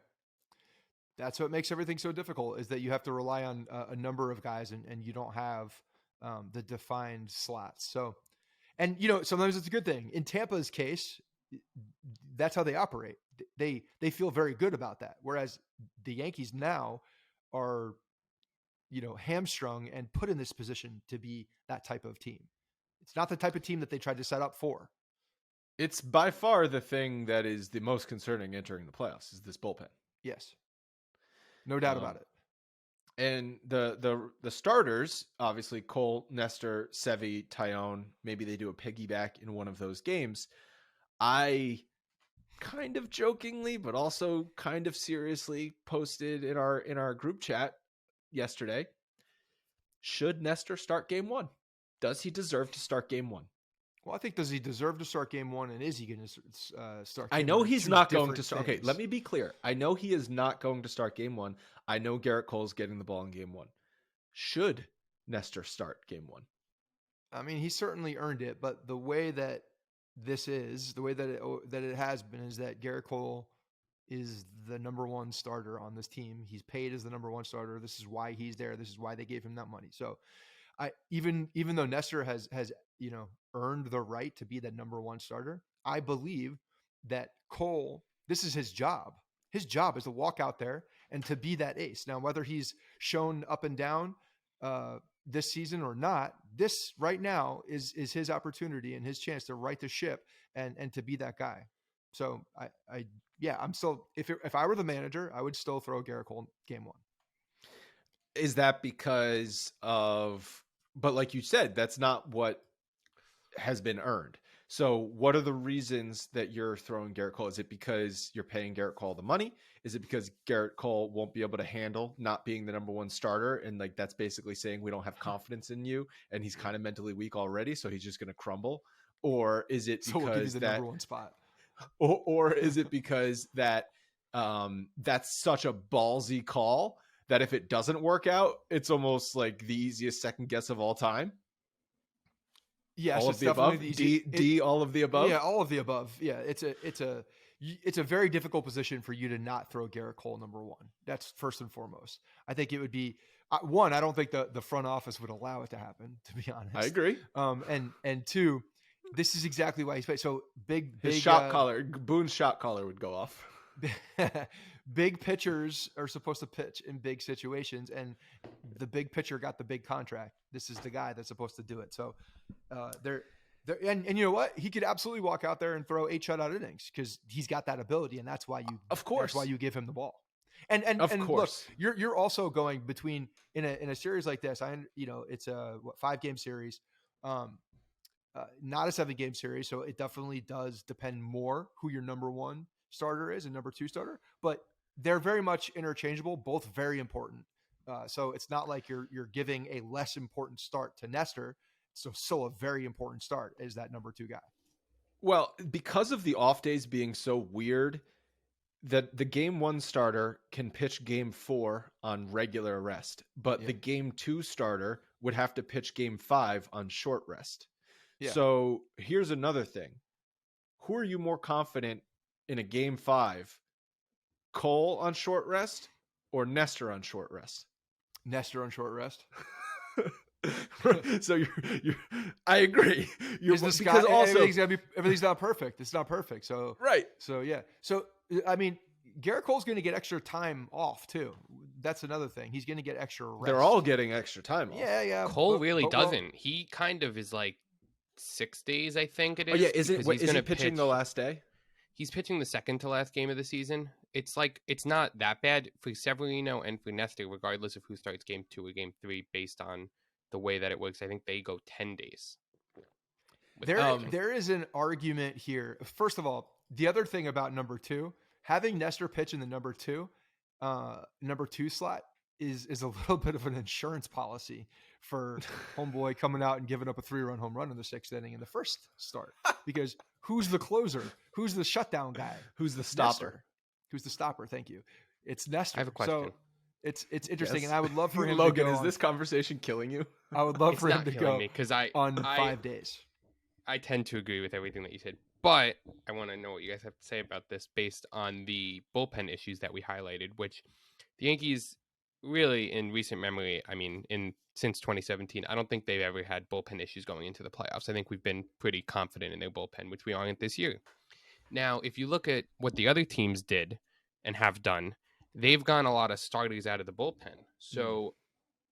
That's what makes everything so difficult, is that you have to rely on a number of guys and you don't have the defined slots. So, and sometimes it's a good thing. In Tampa's case, that's how they operate. They feel very good about that. Whereas the Yankees now are, hamstrung and put in this position to be that type of team. It's not the type of team that they tried to set up for. It's by far the thing that is the most concerning entering the playoffs is this bullpen. Yes. No doubt about it. And the starters, obviously Cole, Nestor, Sevy, Tyone, maybe they do a piggyback in one of those games. I kind of jokingly, but also kind of seriously posted in our group chat yesterday, should Nestor start game 1? Does he deserve to start game 1? Well, I think, does he deserve to start game 1, and is he going to start? I know he's not going to start. Okay, let me be clear. I know he is not going to start game 1. I know Garrett Cole's getting the ball in game 1. Should Nestor start game 1? I mean, he certainly earned it, but the way that this is, the way that it has been, is that Garrett Cole is the number 1 starter on this team. He's paid as the number 1 starter. This is why he's there. This is why they gave him that money. So, even though Nestor has earned the right to be that number 1 starter, I believe that Cole, this is his job. His job is to walk out there and to be that ace. Now, whether he's shown up and down this season or not, this right now is his opportunity and his chance to right the ship and to be that guy. So I'm still, if I were the manager, I would still throw Garrett Cole game 1. Is that because of, but like you said, that's not what has been earned. So what are the reasons that you're throwing Garrett Cole? Is it because you're paying Garrett Cole the money? Is it because Garrett Cole won't be able to handle not being the number 1 starter? And like, that's basically saying we don't have confidence in you, and he's kind of mentally weak already, so he's just going to crumble? Or is it because we'll give you the number 1 spot? Or is it because that that's such a ballsy call that if it doesn't work out, it's almost like the easiest second guess of all time? Yes, all of the above. D, all of the above. Yeah, all of the above. Yeah, it's a very difficult position for you to not throw Garrett Cole number 1. That's first and foremost. I think it would be one. I don't think the front office would allow it to happen, to be honest. I agree. And two, this is exactly why he's paid. So big shot collar, Boone's shot collar would go off. Big pitchers are supposed to pitch in big situations, and the big pitcher got the big contract. This is the guy that's supposed to do it. So and you know what? He could absolutely walk out there and throw 8 shutout innings because he's got that ability, and that's why you give him the ball. And of course, look, you're also going between in a series like this. It's a 5-game series, not a 7-game series, so it definitely does depend more who your number 1 starter is and number 2 starter, but they're very much interchangeable, both very important. So it's not like you're giving a less important start to Nestor. So still a very important start as that number 2 guy. Well, because of the off days being so weird, that the game 1 starter can pitch game 4 on regular rest, but the game 2 starter would have to pitch game 5 on short rest. Yeah. So here's another thing. Who are you more confident in a game 5? Cole on short rest or Nestor on short rest? Nestor on short rest. So you're I agree. Because also everything's not perfect. It's not perfect. So right. So yeah. So I mean, Garrett Cole's going to get extra time off too. That's another thing. He's going to get extra rest. They're all getting extra time off. Yeah. Cole really doesn't. He kind of is like 6 days, I think it is. Oh yeah, is he pitching the last day? He's pitching the second to last game of the season. It's like, it's not that bad for Severino and for Nestor, regardless of who starts game 2 or game 3, based on the way that it works, I think they go 10 days. There is an argument here. First of all, the other thing about number 2, having Nestor pitch in the number two slot is a little bit of an insurance policy for homeboy coming out and giving up a 3-run home run in the 6th inning in the first start. Because who's the closer? Who's the shutdown guy? Who's the stopper? Nestor. Who's the stopper? Thank you. It's Nestor. I have a question. So it's interesting, Yes. and I would love for him Logan, to go is this conversation killing you? I would love It's for him not to killing go me because on 5 days. I tend to agree with everything that you said, but I want to know what you guys have to say about this based on the bullpen issues that we highlighted, which the Yankees really in recent memory, I mean, since 2017, I don't think they've ever had bullpen issues going into the playoffs. I think we've been pretty confident in their bullpen, which we aren't this year. Now, if you look at what the other teams did and have done, they've gone a lot of starters out of the bullpen. So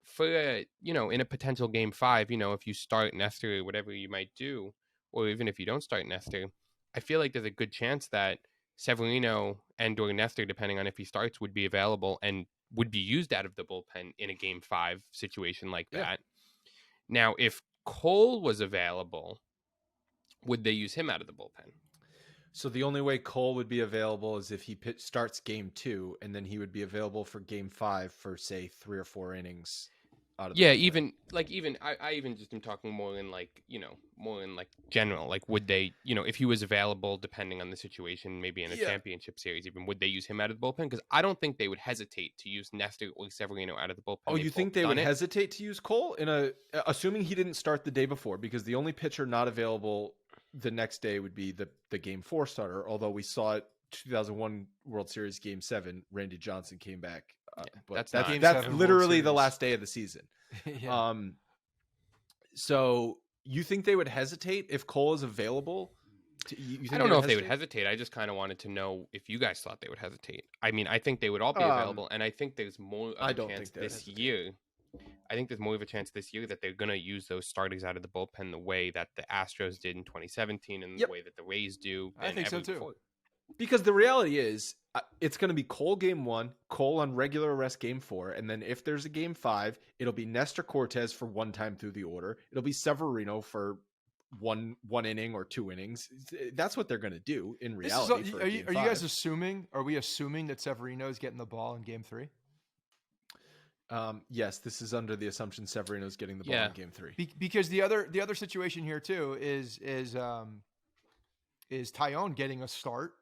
for, in a potential game 5, if you start Nestor or whatever you might do, or even if you don't start Nestor, I feel like there's a good chance that Severino and or Nestor, depending on if he starts, would be available and would be used out of the bullpen in a game 5 situation like that. Now, if Cole was available, would they use him out of the bullpen? So the only way Cole would be available is if he starts game 2, and then he would be available for game 5 for, say, 3 or 4 innings. Out of the bullpen. I even just am talking more in general. Like, would they, if he was available, depending on the situation, maybe in a championship series, even would they use him out of the bullpen? Because I don't think they would hesitate to use Nestor or Severino out of the bullpen. Oh, you think they would hesitate to use Cole assuming he didn't start the day before? Because the only pitcher not available the next day would be the game 4 starter. Although we saw it 2001 World Series game 7, Randy Johnson came back. But that's literally the last day of the season. So you think they would hesitate if Cole is available? I don't know if they would hesitate. I just kind of wanted to know if you guys thought they would hesitate. I mean, I think they would all be available, and I think there's more of a chance this year. I think there's more of a chance this year that they're going to use those starters out of the bullpen the way that the Astros did in 2017 and the way that the Rays do. I think so too. Before. Because the reality is, it's going to be Cole game 1, Cole on regular arrest game 4, and then if there's a game 5, it'll be Nestor Cortez for one time through the order. It'll be Severino for one inning or 2 innings. That's what they're going to do in reality. Are you guys assuming? Are we assuming that Severino is getting the ball in game 3? Yes, this is under the assumption Severino's getting the ball in game 3. Because the other situation here too is Tyone getting a start.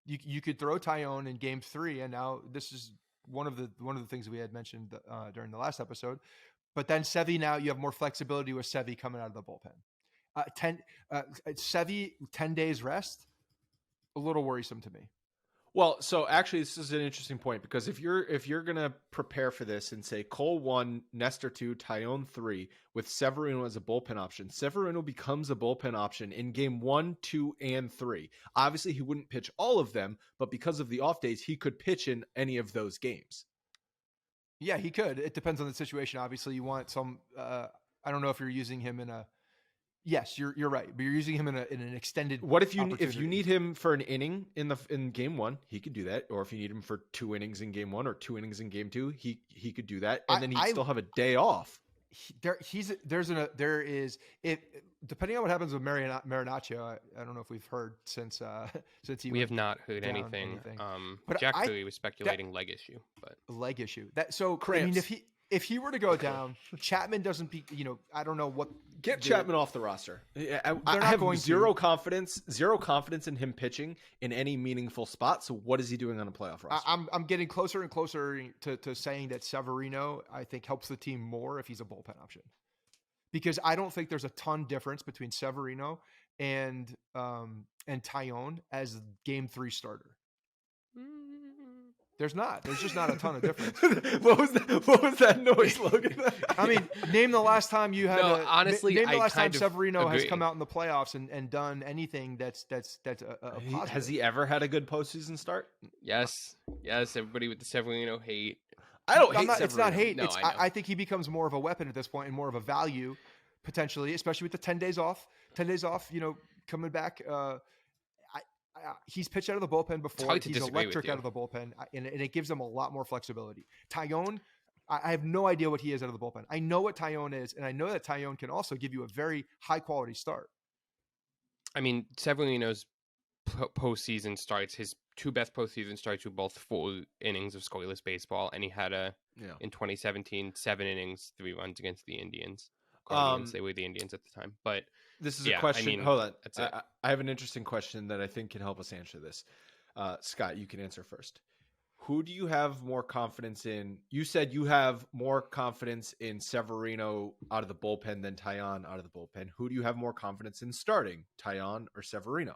You could throw Tyone in game 3, and now this is one of the things we had mentioned during the last episode. But then Sevy, now you have more flexibility with Sevy coming out of the bullpen. Sevy 10 days rest, a little worrisome to me. Well, so actually, this is an interesting point because if you're gonna prepare for this and say Cole 1, Nestor 2, Tyone 3 with Severino as a bullpen option, Severino becomes a bullpen option in game 1, 2, and 3. Obviously, he wouldn't pitch all of them, but because of the off days, he could pitch in any of those games. Yeah, he could. It depends on the situation. Obviously, you want some. I don't know if you're using him in a. Yes, you're right, but you're using him in an extended. What if you need him for an inning in game 1, he could do that, or if you need him for 2 innings in game 1 or 2 innings in game 2, he could do that, and then he'd still have a day off. There is depending on what happens with Marinaccio. I don't know if we've heard since he. We have not heard anything. But Jack Curry was speculating leg issue. I mean, if he were to go down, Chapman doesn't be. I don't know what. Get Chapman off the roster. I have zero confidence in him pitching in any meaningful spot. So what is he doing on a playoff roster? I'm getting closer and closer to saying that Severino, I think, helps the team more if he's a bullpen option, because I don't think there's a ton difference between Severino and Tyone as game 3 starter. There's just not a ton of difference. What was that noise, Logan? I mean, name the last time you had. Honestly, name the last time Severino has come out in the playoffs and done anything that's a positive. Has he ever had a good postseason start? Yes. Everybody with the Severino hate. I don't hate Severino. It's not hate. No, I think he becomes more of a weapon at this point and more of a value potentially, especially with the 10 days off. 10 days off, coming back. He's pitched out of the bullpen before. He's electric out of the bullpen, and it gives him a lot more flexibility. Tyone, I have no idea what he is out of the bullpen. I know what Tyone is, and I know that Tyone can also give you a very high quality start. I mean, Severino's postseason starts, his two best postseason starts were both 4 innings of scoreless baseball, and he had in 2017 7 innings, 3 runs against the Indians. Guardians, they were the Indians at the time. But this is a question. Hold on, that's it. I have an interesting question that I think can help us answer this. Scott, you can answer first. Who do you have more confidence in? You said you have more confidence in Severino out of the bullpen than Taillon out of the bullpen. Who do you have more confidence in starting, Taillon or Severino?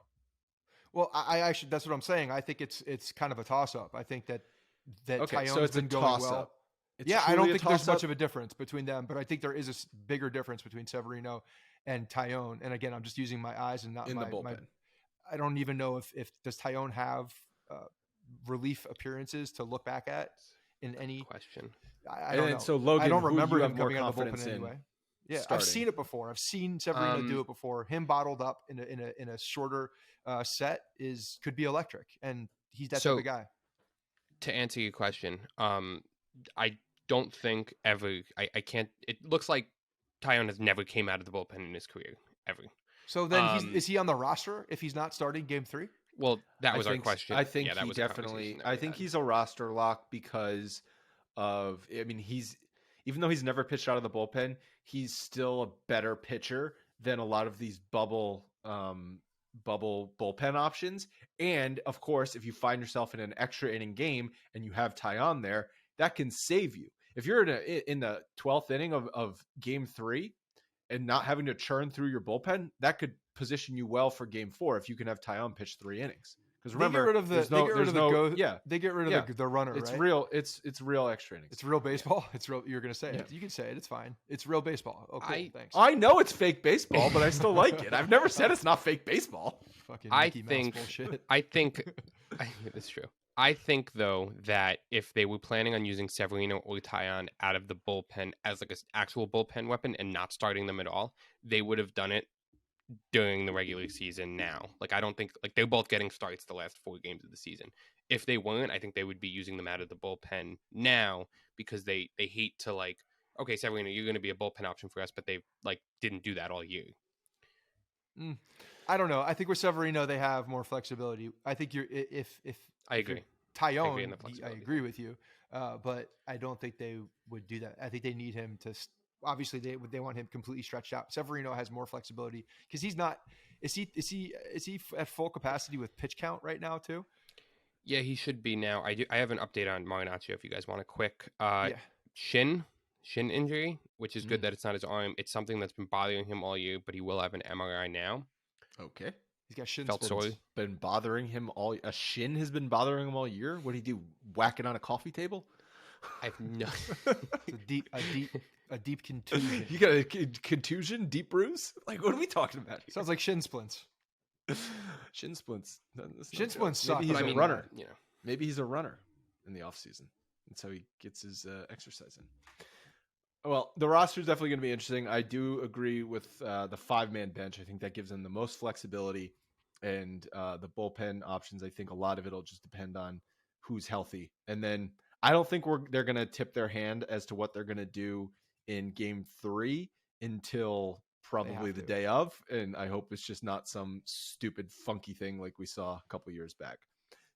Well, I actually, that's what I'm saying. I think it's kind of a toss up. I think that okay, Taillon's so it's been a going toss well. up. I don't think there's much of a difference between them, but I think there is a bigger difference between Severino and Taillon. And again, I'm just using my eyes and not in my the bullpen. I don't even know if does Taillon have relief appearances to look back at in any question. I don't know. So Logan, I don't remember him coming out of the bullpen in anyway. Yeah, starting? I've seen it before. I've seen Severino do it before. Him bottled up in a shorter set could be electric, and he's that type of guy. To answer your question, I don't think ever. I can't. It looks like Taillon has never came out of the bullpen in his career ever. So then, is he on the roster if he's not starting Game 3? Well, that was our question. I think he definitely. I think he's a roster lock because of. I mean, even though he's never pitched out of the bullpen, he's still a better pitcher than a lot of these bubble bullpen options. And of course, if you find yourself in an extra inning game and you have Taillon there, that can save you. If you're in the 12th inning of Game 3 and not having to churn through your bullpen, that could position you well for Game 4 if you can have Taillon pitch 3 innings. Because remember, they get rid of the runner. It's right? real. It's real extra innings. It's real baseball. It's real. You're gonna say it. You can say it. It's fine. It's real baseball. Oh, cool. Thanks. I know it's fake baseball, but I still like it. I've never said it's not fake baseball. Fucking I Mickey think. Mouse bullshit. I think it's true. I think though that if they were planning on using Severino or Taillon out of the bullpen as like an actual bullpen weapon and not starting them at all, they would have done it during the regular season now. Like, I don't think, like, they're both getting starts the last 4 games of the season. If they weren't, I think they would be using them out of the bullpen now because they hate to, like, okay, Severino, you're going to be a bullpen option for us, but they, like, didn't do that all year. I don't know. I think with Severino, they have more flexibility. I think if I agree. Taillon, I agree with you, but I don't think they would do that. I think they need him to. Obviously, they want him completely stretched out. Severino has more flexibility because he's not. Is he at full capacity with pitch count right now too? Yeah, he should be now. I have an update on Marinaccio if you guys want a quick shin injury, which is good that it's not his arm. It's something that's been bothering him all year, but he will have an MRI now. Okay. He's got shin splints. Been bothering him all. A shin has been bothering him all year. What did he do? Whack it on a coffee table? I've no. A deep contusion. You got a contusion, deep bruise? Like, what are we talking about here? Sounds like shin splints. Shin splints. Shin splints suck. Maybe he's a runner. You know, maybe he's a runner in the off season, and so he gets his exercise in. Well, the roster is definitely going to be interesting. I do agree with the 5-man bench. I think that gives them the most flexibility, and the bullpen options. I think a lot of it will just depend on who's healthy, and then I don't think they're going to tip their hand as to what they're going to do in Game 3 until probably the day of, and I hope it's just not some stupid funky thing like we saw a couple years back.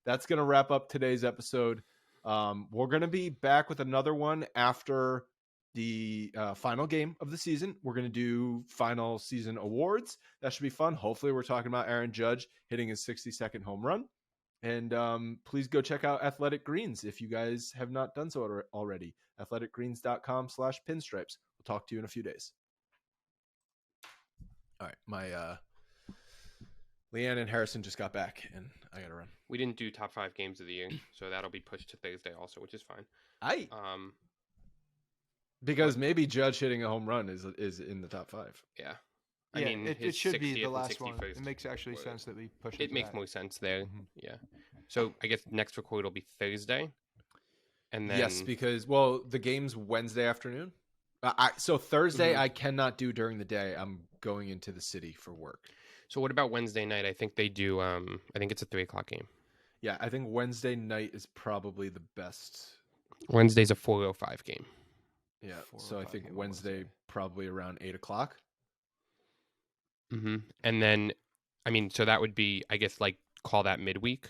That's going to wrap up today's episode. We're going to be back with another one after the final game of the season. We're going to do final season awards. That should be fun. Hopefully we're talking about Aaron Judge hitting his 62nd home run. And please go check out Athletic Greens if you guys have not done so already. athleticgreens.com/pinstripes. We'll talk to you in a few days. All right. My Leanne and Harrison just got back, and I got to run. We didn't do top 5 games of the year, so that'll be pushed to Thursday also, which is fine. Because maybe Judge hitting a home run is in the top 5. Yeah. I mean, it should be the last one. It makes actually sense that we push it. It makes more sense there. Mm-hmm. Yeah. So I guess next record will be Thursday. And then yes, because the game's Wednesday afternoon. So Thursday I cannot do during the day. I'm going into the city for work. So what about Wednesday night? I think they do. I think it's a 3:00 game. Yeah, I think Wednesday night is probably the best. Wednesday's a 4:05 game. Yeah. 4 or So I 5 think p.m. on Wednesday, probably around 8:00. And then, I mean, so that would be, I guess, like call that midweek,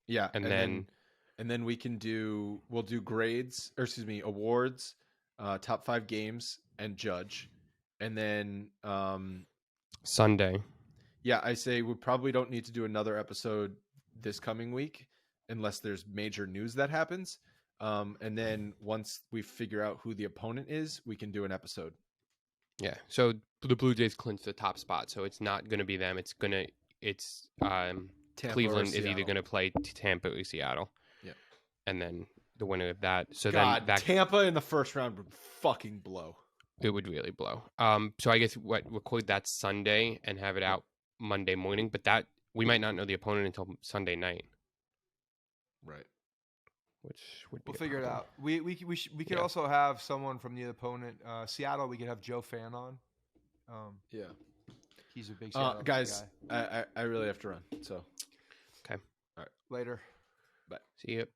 Yeah, and then we'll do grades, or excuse me, awards, top 5 games, and judge, and then Sunday. yeah, I say we probably don't need to do another episode this coming week unless there's major news that happens. And then once we figure out who the opponent is, we can do an episode. Yeah. So the Blue Jays clinch the top spot, so it's not going to be them. It's Tampa Cleveland or is either Seattle. going to play Tampa or Seattle. Yeah. And then the winner of that. So God, then that Tampa in the first round would fucking blow. it would really blow. So I guess record that Sunday and have it out Monday morning, but that we might not know the opponent until Sunday night, Right. which would be We'll figure it problem. out. We could Yeah. also have someone from the opponent. Seattle, we could have Joe Fan on. Yeah. He's a big Seattle Guys, guy. I really have to run. So Later. bye. See you.